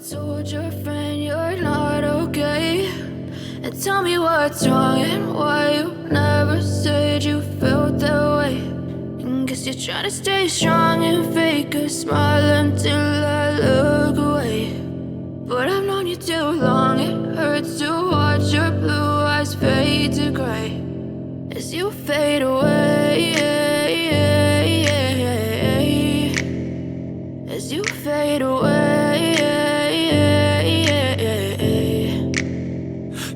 told your friend you're not okay? And tell me what's wrong and why you never said you felt that way. And guess you're trying to stay strong and fake a smile until I look away. But I've known you too long, it hurts to watch your blue eyes fade to gray as you fade away, as you fade away.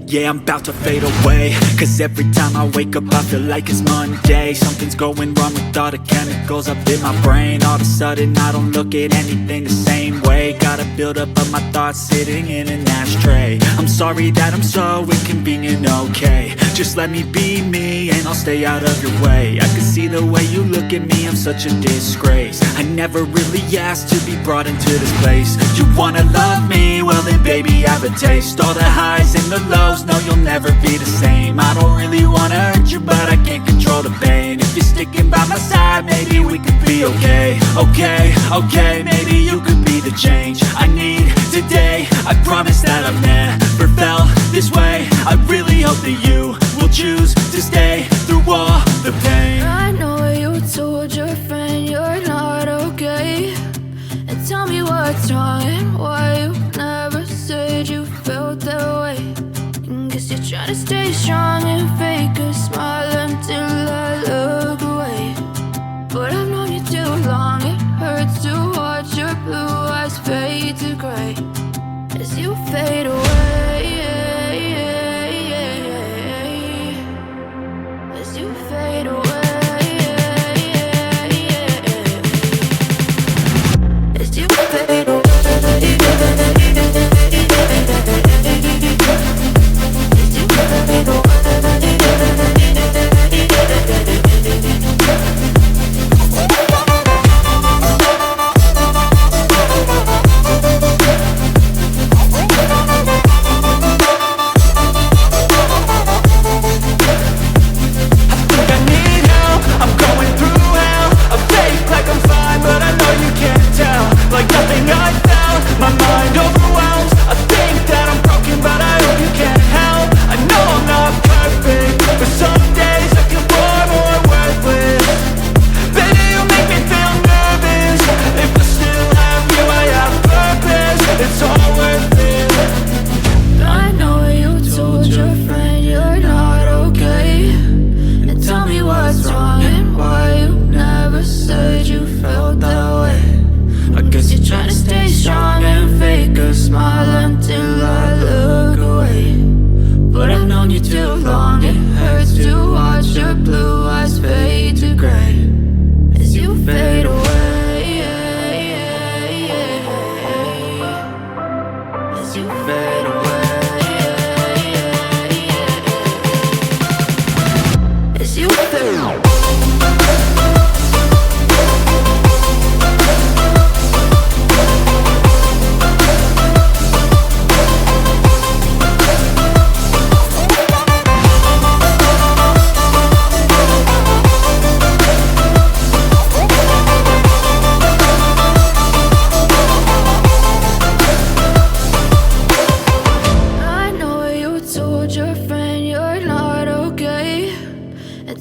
Yeah, I'm about to fade away, cause every time I wake up I feel like it's Monday. Something's going wrong with all the chemicals up in my brain. All of a sudden I don't look at anything the same way. Got a build up of my thoughts sitting in an ashtray. I'm sorry that I'm so inconvenient, okay? Just let me be me and I'll stay out of your way. I can see the way you look at me, I'm such a disgrace. I never really asked to be brought into this place. You wanna love me? Well then baby, have a taste. All the highs and the lows, no, you'll never be the same. I don't really wanna hurt you, but I can't control the pain. If you're sticking by my side, maybe we could be okay. Okay, maybe you could be the change I need today. I promise that I've never felt this way. I really hope that you will choose to stay through all the pain. I know you told your friend you're not okay. And tell me what's wrong and why you never said you felt that way. And guess you're trying to stay strong and fake a smile until I look away. But I've known you too long, it hurts to watch your blue eyes fade to gray as you fade away, as you fade away.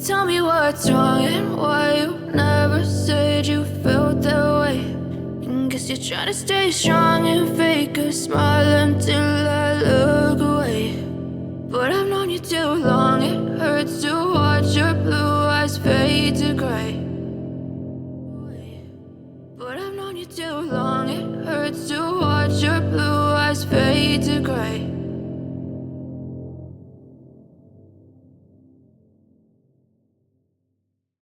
Tell me what's wrong and why you never said you felt that way. And guess you're trying to stay strong and fake a smile until I look away. But I've known you too long, it hurts to watch your blue eyes fade to gray. But I've known you too long, it hurts to watch your blue eyes fade to gray.